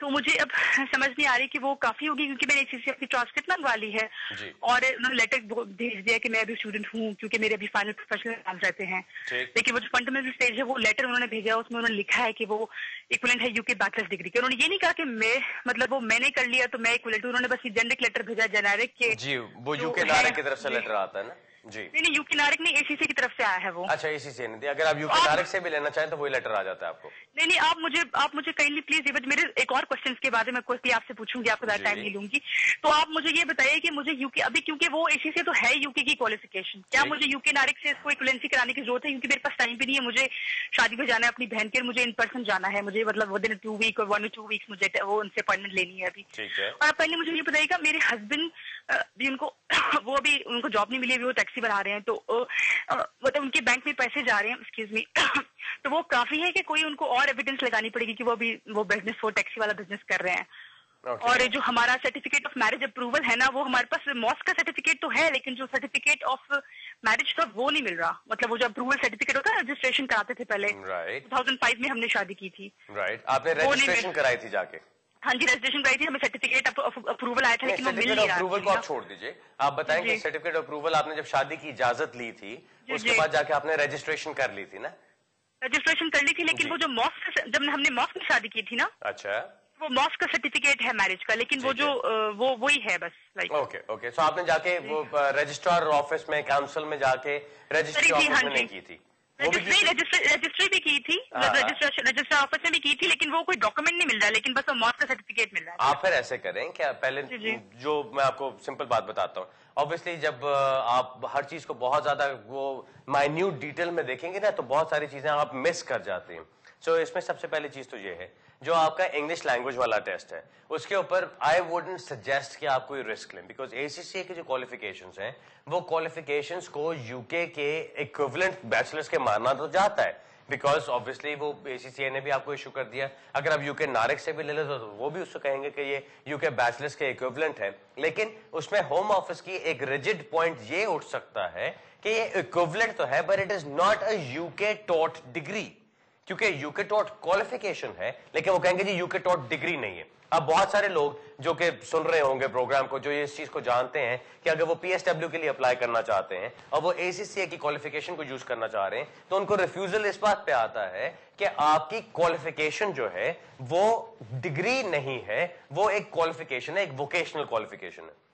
تو مجھے اب سمجھ نہیں آ رہی کہ وہ کافی ہوگی کیونکہ میں نے اسی سے اپنی ٹرانسکرپٹ منگوا لی ہے اور انہوں نے لیٹر بھیج دیا کہ میں ابھی اسٹوڈنٹ ہوں کیونکہ میرے ابھی فائنل پروفیشنل ایگزام رہتے ہیں. لیکن وہ جو فنڈامنٹل اسٹیج ہے وہ لیٹر انہوں نے بھیجا اس میں انہوں نے لکھا ہے کہ وہ ایکویلنٹ ہے UK بیچلرس ڈگری کے. انہوں نے یہ نہیں کہا کہ میں مطلب وہ میں نے کر لیا تو میں ایکویلنٹ ہوں. انہوں نے بس یہ جنرک لیٹر بھیجا جنرک کے جی وہ UK نارک کی طرف سے لیٹر آتا ہے نا. جی نہیں UK نارک نہیں ACC کی طرف سے آیا ہے وہ. اچھا ACC نہیں. اگر آپ UK نارک سے بھی لینا چاہیں تو وہی لیٹر آ جاتا ہے آپ کو. نہیں آپ مجھے کائنڈلی پلیز میرے ایک اور کوشچنس کے بارے میں کوئی آپ سے پوچھوں گی, آپ کو زیادہ ٹائم نہیں لوں گی. تو آپ مجھے یہ بتائیے کہ مجھے UK ابھی کیونکہ وہ ACC تو ہے UK کی کوالیفیکیشن, کیا مجھے UK نارک سے اس کو ایکویلنسی کرانے کی ضرورت ہے کیونکہ میرے پاس ٹائم بھی نہیں ہے. مجھے شادی پہ جانا ہے اپنی بہن کے, مجھے ان پرسن جانا ہے, مجھے مطلب ود ان 2 ویک اور 1 or 2 weeks مجھے وہ ان سے اپائنٹمنٹ لینی ہے ابھی. اور آپ پہلے مجھے یہ بتائیے گا میرے ہسبینڈ بھی وہ ابھی ان کو جاب نہیں ملی, ابھی وہ ٹیکسی بنا رہے ہیں تو مطلب ان کے بینک میں پیسے جا رہے ہیں ایکسکیوز می, تو وہ کافی ہے کہ کوئی ان کو اور ایویڈنس لگانی پڑے گی کہ وہ ابھی وہ بزنس وہ ٹیکسی والا بزنس کر رہے ہیں. اور جو ہمارا سرٹیفکیٹ آف میرج اپروول ہے نا, وہ ہمارے پاس ماسک کا سرٹیفکیٹ تو ہے لیکن جو سرٹیفکیٹ آف میرج تھا وہ نہیں مل رہا. مطلب وہ جو اپروول سرٹیفکیٹ ہوتا ہے رجسٹریشن کراتے تھے پہلے 2005 میں ہم نے شادی کی تھی. آپ نے رجسٹریشن کرائی تھی جا کے؟ ہاں جی رجسٹریشن کرائی تھی, ہمیں سرٹیفکیٹ اپروول آیا تھا لیکن وہ مل نہیں رہا. اپروول کو آپ چھوڑ دیجیے, آپ بتائیں کہ سرٹیفکیٹ اپروول آپ نے جب شادی کی اجازت لی تھی اس کے بعد جا کے آپ نے رجسٹریشن کر لی تھی نا؟ رجسٹریشن کر لی تھی لیکن وہ جو ماسک جب ہم نے ماسک میں شادی کی تھی نا, اچھا وہ ماسک کا سرٹیفکیٹ ہے میرج کا لیکن وہ جو وہی ہے بس لائک. اوکے سو آپ نے جا کے وہ رجسٹرار آفس میں کاؤنسل میں جا کے رجسٹری آفس میں نہیں کی تھی؟ رجسٹری بھی کی تھی, رجسٹر آفس میں بھی کی تھی لیکن وہ کوئی ڈاکومنٹ نہیں مل رہا لیکن بس وہ ماسک کا سرٹیفکیٹ مل رہا ہے. آپ پھر ایسے کریں کہ پہلے جو میں آپ کو سمپل بات بتاتا ہوں, obviously جب آپ ہر چیز کو بہت زیادہ وہ مائنیوٹ ڈیٹیل میں دیکھیں گے نا تو بہت ساری چیزیں آپ مس کر جاتے ہیں. سو اس میں سب سے پہلی چیز تو یہ ہے جو آپ کا انگلش لینگویج والا ٹیسٹ ہے اس کے اوپر آئی ووڈنٹ سجیسٹ کہ آپ کوئی رسک لیں بیکاز ACCA کی جو کوالیفیکیشنز ہیں وہ کوالیفیکیشنز کو UK کے ایکویولنٹ بیچلرز کے ماننا تو جاتا ہے بیکاز obviously وہ ACCA نے بھی آپ کو ایشو کر دیا. اگر آپ UK نارک سے بھی لے لیں تو وہ بھی اس کو کہیں گے کہ یہ UK بیچلرز کے ایکویولنٹ ہے, لیکن اس میں ہوم آفس کی ایک ریجڈ پوائنٹ یہ اٹھ سکتا ہے کہ یہ ایکویولنٹ تو ہے but it is not a UK taught degree, کیونکہ UK ٹاٹ کوالیفیکیشن ہے لیکن وہ کہیں گے جی UK ٹاٹ ڈگری نہیں ہے. اب بہت سارے لوگ جو کہ سن رہے ہوں گے پروگرام کو جو یہ اس چیز کو جانتے ہیں کہ اگر وہ PSW کے لیے اپلائی کرنا چاہتے ہیں اور وہ ACCA کی کوالیفیکیشن کو یوز کرنا چاہ رہے ہیں تو ان کو ریفیوزل اس بات پہ آتا ہے کہ آپ کی کوالیفیکیشن جو ہے وہ ڈگری نہیں ہے, وہ ایک کوالیفیکیشن ہے, ایک ووکیشنل کوالیفیکیشن ہے.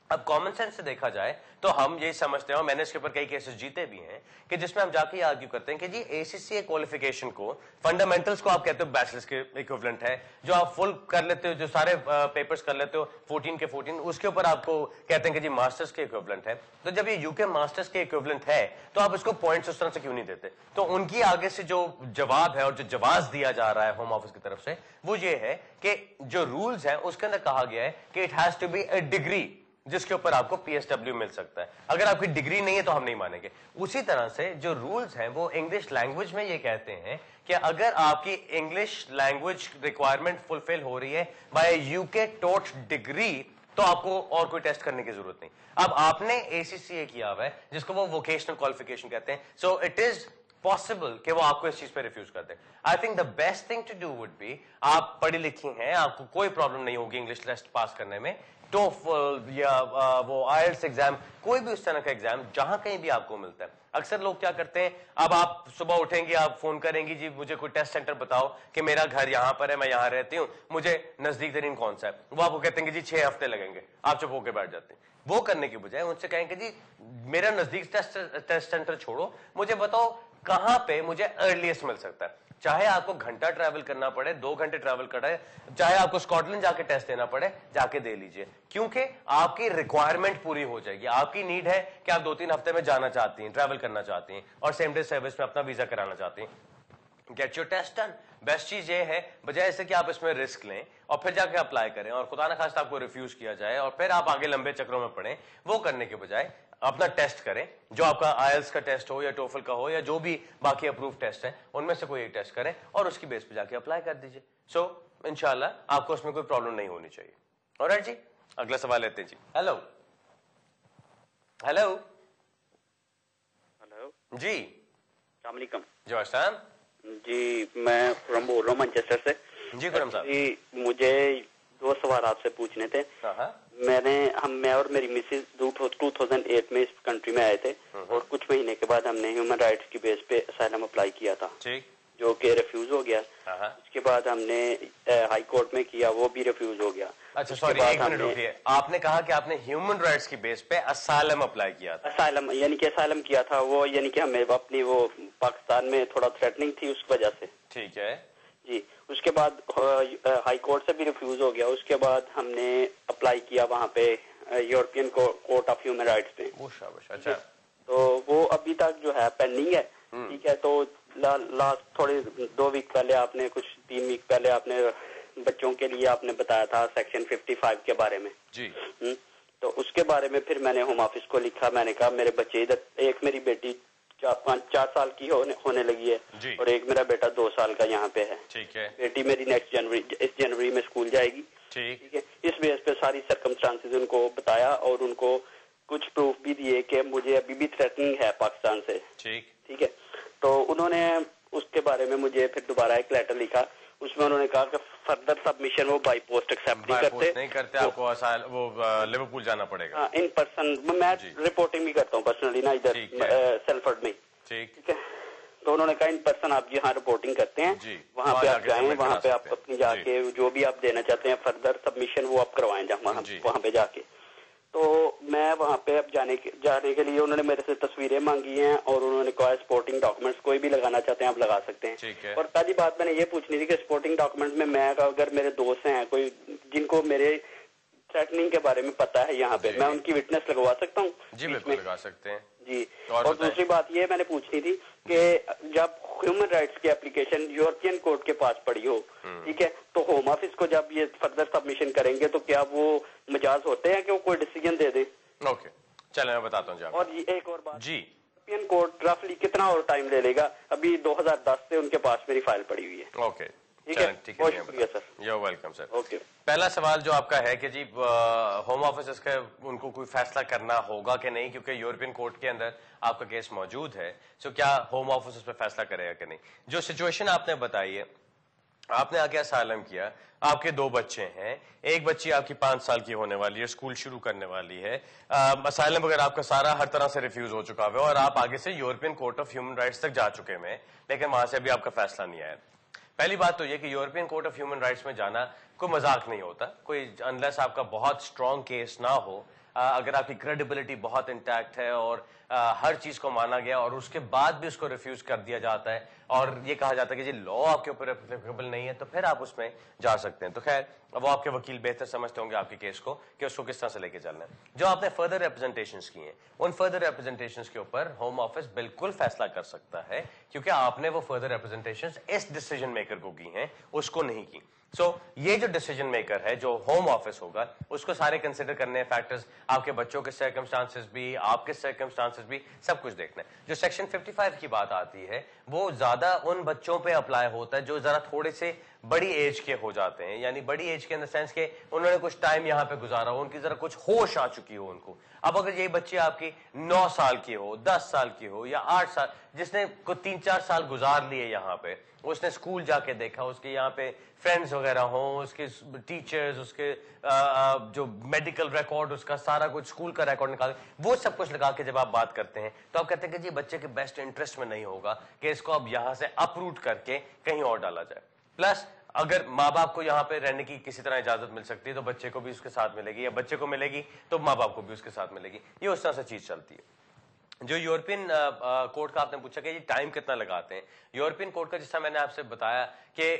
اب کامن سینس سے دیکھا جائے تو ہم یہی سمجھتے ہیں اور میں نے اس کے اوپر کئی کیسز جیتے بھی ہیں کہ جس میں ہم جا کے یہ آرگیو کرتے ہیں کہ جی ACCA کوالیفیکیشن کو فنڈامنٹلز کو آپ کہتے ہو بیچلرز کے ایکویولنٹ ہے, جو آپ فل کر لیتے ہو جو سارے پیپرز کر لیتے ہو 14 کے 14 اس کے اوپر آپ کو کہتے ہیں کہ جی ماسٹرز کے ایکویولنٹ ہے. تو جب یہ UK ماسٹرز کے ایکویولنٹ ہے تو آپ اس کو پوائنٹس اس طرح سے کیوں نہیں دیتے؟ تو ان کی آگے سے جو جواب ہے اور جو جواز دیا جا رہا ہے ہوم آفس کی طرف سے وہ یہ ہے کہ جو رولز ہیں اس کے اندر کہا گیا ہے کہ it has to be a degree جس کے اوپر آپ کو PSW مل سکتا ہے. اگر آپ کی ڈگری نہیں ہے تو ہم نہیں مانیں گے. اسی طرح سے جو رولز ہیں وہ انگلش لینگویج میں یہ کہتے ہیں کہ اگر آپ کی انگلش لینگویج ریکوائرمنٹ فلفل ہو رہی ہے بائی UK ٹاٹ ڈگری تو آپ کو اور کوئی ٹیسٹ کرنے کی ضرورت نہیں. اب آپ نے ACCA کیا ہوا ہے جس کو وہ ووکیشنل کوالیفیکیشن کہتے ہیں, سو اٹ از پاسبل کہ وہ آپ کو اس چیز پہ ریفیوز کر دیں. I think the best thing to do would be, آپ پڑھی لکھی ہیں, آپ کو کوئی پرابلم نہیں ہوگی انگلش ٹیسٹ پاس کرنے میں, TOEFL یا وہ IELTS ایگزام کوئی بھی اس طرح کا ایگزام جہاں کہیں بھی آپ کو ملتا ہے. اکثر لوگ کیا کرتے ہیں, اب آپ صبح اٹھیں گے آپ فون کریں گی جی مجھے کوئی ٹیسٹ سینٹر بتاؤ کہ میرا گھر یہاں پر ہے میں یہاں رہتی ہوں مجھے نزدیک ترین کون سا ہے, وہ آپ کو کہتے ہیں کہ جی 6 ہفتے لگیں گے, آپ چپ ہو کے بیٹھ جاتے ہیں. وہ کرنے کی بجائے ان سے کہیں کہ جی میرا نزدیک ٹیسٹ سینٹر چھوڑو, مجھے بتاؤ کہاں پہ مجھے ارلیسٹ مل سکتا ہے. چاہے آپ کو گھنٹہ ٹریول کرنا پڑے 2 گھنٹے ٹریول کرے, چاہے آپ کو اسکاٹ لینڈ جا کے ٹیسٹ دینا پڑے, جا کے دے لیجئے کیونکہ آپ کی ریکوائرمنٹ پوری ہو جائے گی. آپ کی نیڈ ہے کہ آپ 2-3 ہفتے میں جانا چاہتی ہیں, ٹریول کرنا چاہتی ہیں اور سیم ڈے سروس میں اپنا ویزا کرانا چاہتی ہیں. Get your test done. Best چیز یہ ہے بجائے سے کہ آپ اس میں رسک لیں اور پھر جا کے اپلائی کریں اور خدا نہ خواستہ آپ کو ریفیوز کیا جائے اور پھر آپ آگے لمبے چکروں میں پڑیں, وہ کرنے کے بجائے اپنا ٹیسٹ کریں جو آپ کا IELTS کا ٹیسٹ ہو یا TOEFL کا ہو یا جو بھی باقی اپروو ٹیسٹ ہیں ان میں سے کوئی ایک ٹیسٹ کریں اور اس کی بیس پہ جا کے اپلائی کر دیجیے. سو انشاءاللہ آپ کو اس میں کوئی پرابلم نہیں ہونی چاہیے. آلرائٹ جی, اگلا سوال لیتے ہیں جی. ہیلو ہیلو ہلو جی السلام علیکم. جو احسان جی میں خرم بول رہا ہوں مانچسٹر سے. جی خرم صاحب, جی مجھے 2 سوال آپ سے پوچھنے تھے. میں اور میری مسز 2008 میں اس کنٹری میں آئے تھے اور کچھ مہینے کے بعد ہم نے ہیومن رائٹس کی بیس پہ اسائلم اپلائی کیا تھا جو کہ ریفیوز ہو گیا. اس کے بعد ہم نے ہائی کورٹ میں کیا, وہ بھی ریفیوز ہو گیا. اچھا سوری ایک منٹ رکیے, آپ نے کہا کہ آپ نے ہیومن رائٹس کی بیس پہ اسائلم اپلائی کیا تھا. اسائلم یعنی کہ اسائلم کیا تھا وہ, یعنی کہ ہمیں اپنی وہ پاکستان میں تھوڑا تھریٹننگ تھی اس وجہ سے. ٹھیک ہے جی. اس کے بعد ہائی کورٹ سے بھی ریفیوز ہو گیا. اس کے بعد ہم نے اپلائی کیا وہاں پہ European court of human rights پہ. اچھا تو وہ ابھی تک جو ہے پینڈنگ ہے. ٹھیک ہے. تو لاسٹ تھوڑے 2 ویک پہلے آپ نے, کچھ 3 ویک پہلے آپ نے بچوں کے لیے آپ نے بتایا تھا سیکشن 55 کے بارے میں. جی. تو اس کے بارے میں پھر میں نے ہوم آفس کو لکھا. میں نے کہا میرے بچے ادھر, ایک میری بیٹی 4 سال کی ہونے لگی ہے اور ایک میرا بیٹا 2 سال کا یہاں پہ ہے. ٹھیک ہے. بیٹی میری نیکسٹ جنوری, اس جنوری میں اسکول جائے گی. ٹھیک ہے. اس بیس پہ ساری سرکمسٹانسز ان کو بتایا اور ان کو کچھ پروف بھی دیے کہ مجھے ابھی بھی تھریٹننگ ہے پاکستان سے. ٹھیک ہے. تو انہوں نے اس کے بارے میں مجھے پھر دوبارہ ایک لیٹر لکھا. اس میں انہوں نے کہا کہ فردر سبمیشن وہ بائی پوسٹ ایکسپٹ نہیں کرتے, آپ کو وہ لیورپول جانا پڑے گا. ان پرسن میں رپورٹنگ بھی کرتا ہوں پرسنلی نا ادھر سیلفرڈ میں. ٹھیک ہے. تو انہوں نے کہا ان پرسن آپ جہاں رپورٹنگ کرتے ہیں وہاں پہ آپ جائیں, وہاں پہ آپ اپنی جا کے جو بھی آپ دینا چاہتے ہیں فردر سبمیشن وہ آپ کروائیں وہاں پہ جا کے. تو میں وہاں پہ اب جانے کے لیے انہوں نے میرے سے تصویریں مانگی ہیں اور انہوں نے کہا سپورٹنگ ڈاکومنٹس کوئی بھی لگانا چاہتے ہیں آپ لگا سکتے ہیں. اور پہلی بات میں نے یہ پوچھنی تھی کہ سپورٹنگ ڈاکومنٹ میں اگر میرے دوست ہیں کوئی جن کو میرے تھریٹننگ کے بارے میں پتا ہے یہاں پہ, میں ان کی وٹنس لگوا سکتا ہوں. جی بالکل لگا سکتے ہیں. جی. اور دوسری بات یہ میں نے پوچھنی تھی کہ جب ہیومن رائٹس کی اپلیکیشن یورپین کورٹ کے پاس پڑی ہو, ٹھیک ہے, تو ہوم آفس کو جب یہ فردر سبمیشن کریں گے تو کیا وہ مجاز ہوتے ہیں کہ وہ کوئی ڈیسیجن دے دیں؟ اوکے چلیں میں بتاتا ہوں. اور ایک اور بات, جی یورپین کورٹ رفلی کتنا اور ٹائم لے لے گا؟ ابھی 2010 سے ان کے پاس میری فائل پڑی ہوئی ہے. اوکے ٹھیک ہے. بہت شکریہ sir. You welcome sir. Okay. پہلا سوال جو آپ کا ہے کہ جی ہوم آفس اس کا ان کو کوئی فیصلہ کرنا ہوگا کہ نہیں, کیونکہ یورپین کورٹ کے اندر آپ کا کیس موجود ہے, سو کیا ہوم آفس اس پہ فیصلہ کرے گا کہ نہیں. جو سچویشن آپ نے بتائی ہے, آپ نے آگے اسائلم کیا, آپ کے 2 بچے ہیں, ایک بچی آپ کی 5 سال کی ہونے والی ہے, اسکول شروع کرنے والی ہے, اسائلم وغیرہ آپ کا سارا ہر طرح سے ریفیوز ہو چکا ہے اور آپ آگے سے European court of human rights تک جا چکے ہیں, لیکن وہاں سے ابھی آپ کا فیصلہ نہیں آیا. پہلی بات تو یہ کہ European court of human rights میں جانا کوئی مذاق نہیں ہوتا, کوئی انلیس آپ کا بہت اسٹرانگ کیس نہ ہو, اگر آپ کی کریڈیبلٹی بہت انٹیکٹ ہے اور ہر چیز کو مانا گیا اور اس کے بعد بھی اس کو ریفیوز کر دیا جاتا ہے اور یہ کہا جاتا ہے کہ جی لا آپ کے اوپر اپلیکیبل نہیں ہے, تو پھر آپ اس میں جا سکتے ہیں. تو خیر وہ آپ کے وکیل بہتر سمجھتے ہوں گے آپ کے کیس کو کہ اس کو کس طرح سے لے کے چلنا ہے. جو آپ نے فردر ریپرزنٹیشنز کی ہیں, ان فردر ریپرزنٹیشنز کے اوپر ہوم آفس بالکل فیصلہ کر سکتا ہے, کیونکہ آپ نے وہ فردر ریپرزنٹیشنز اس ڈیسیجن میکر کو کی ہیں, اس کو نہیں کی. سو یہ جو ڈیسیجن میکر ہے جو ہوم آفس ہوگا, اس کو سارے کنسیڈر کرنے ہیں فیکٹرز, آپ کے بچوں کے سرکمسٹانسز بھی, آپ کے سرکمسٹانسز بھی, سب کچھ دیکھنا ہے. جو سیکشن 55 کی بات آتی ہے وہ زیادہ ان بچوں پہ اپلائی ہوتا ہے جو ذرا تھوڑے سے بڑی ایج کے ہو جاتے ہیں, یعنی بڑی ایج کے ان دا سینس کہ انہوں نے کچھ ٹائم یہاں پہ گزارا ہو, ان کی ذرا کچھ ہوش آ چکی ہو ان کو. اب اگر یہی بچی آپ کی 9 سال کی ہو, 10 سال کی ہو یا 8 سال, جس نے کوئی 3-4 سال گزار لیے یہاں پہ, اس نے اسکول جا کے دیکھا, اس کے یہاں پہ فرینڈز وغیرہ ہوں, اس کے ٹیچرز, اس کے جو میڈیکل ریکارڈ, اس کا سارا کچھ اسکول کا ریکارڈ نکال, وہ سب کچھ لگا کے جب آپ بات کرتے ہیں تو آپ کہتے ہیں کہ جی بچے کے بیسٹ انٹرسٹ میں نہیں ہوگا کہ اس کو اب یہاں سے اپروٹ کر کے کہیں اور ڈالا جائے. پلس اگر ماں باپ کو یہاں پہ رہنے کی کسی طرح اجازت مل سکتی ہے تو بچے کو بھی اس کے ساتھ ملے گی, یا بچے کو ملے گی تو ماں باپ کو بھی اس کے ساتھ ملے گی. یہ اس طرح سے چیز چلتی ہے. جو یورپین کورٹ کا آپ نے پوچھا کہ یہ ٹائم کتنا لگاتے ہیں, یورپین کورٹ کا جس طرح میں نے آپ سے بتایا کہ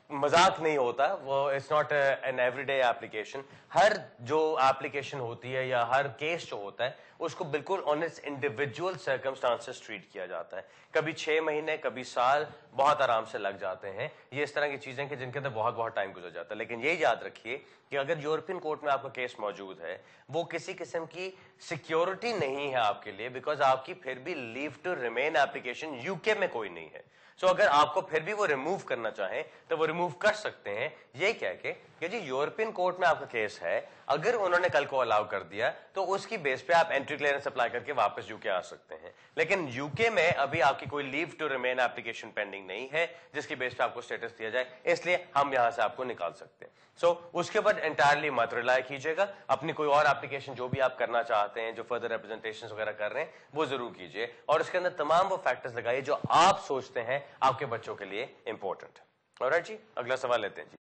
مذاق نہیں ہوتا, وہ it's not an everyday application. ہر جو ایپلیکیشن ہوتی ہے یا ہر کیس جو ہوتا ہے اس کو بالکل on its individual circumstances treat کیا جاتا ہے. کبھی 6 مہینے, کبھی سال بہت آرام سے لگ جاتے ہیں. یہ اس طرح کی چیزیں کہ جن کے اندر بہت ٹائم گزر جاتا ہے. لیکن یہ یاد رکھیے کہ اگر یورپین کورٹ میں آپ کا کیس موجود ہے, وہ کسی قسم کی سیکیورٹی نہیں ہے آپ کے لیے, بیکاز آپ کی پھر بھی لیو ٹو ریمین ایپلیکیشن یو کے میں کوئی نہیں ہے. سو اگر آپ کو پھر بھی وہ ریموو کرنا چاہیں تو وہ ریموو کر سکتے ہیں، یہ کہہ کے کہ جی یورپین کورٹ میں آپ کا کیس ہے، اگر انہوں نے کل کو الاؤ کر دیا تو اس کی بیس پہ آپ انٹری کلیئرنس اپلائی کر کے واپس یو کے آ سکتے ہیں. لیکن یو کے میں ابھی آپ کی کوئی لیو ٹو ریمین اپلیکیشن پینڈنگ نہیں ہے جس کی بیس پہ آپ کو اسٹیٹس دیا جائے، اس لیے ہم یہاں سے آپ کو نکال سکتے ہیں. سو اس کے بعد انٹائرلی مت ریلائی کیجیے گا، اپنی کوئی اور اپلیکیشن جو بھی آپ کرنا چاہتے ہیں، جو فردر ریپرزنٹیشن وغیرہ کر رہے ہیں وہ ضرور کیجیے، اور اس کے اندر تمام وہ فیکٹرز لگائیے جو آپ سوچتے ہیں آپ کے بچوں کے لیے امپورٹنٹ. آلرائٹ جی، اگلا سوال لیتے ہیں جی.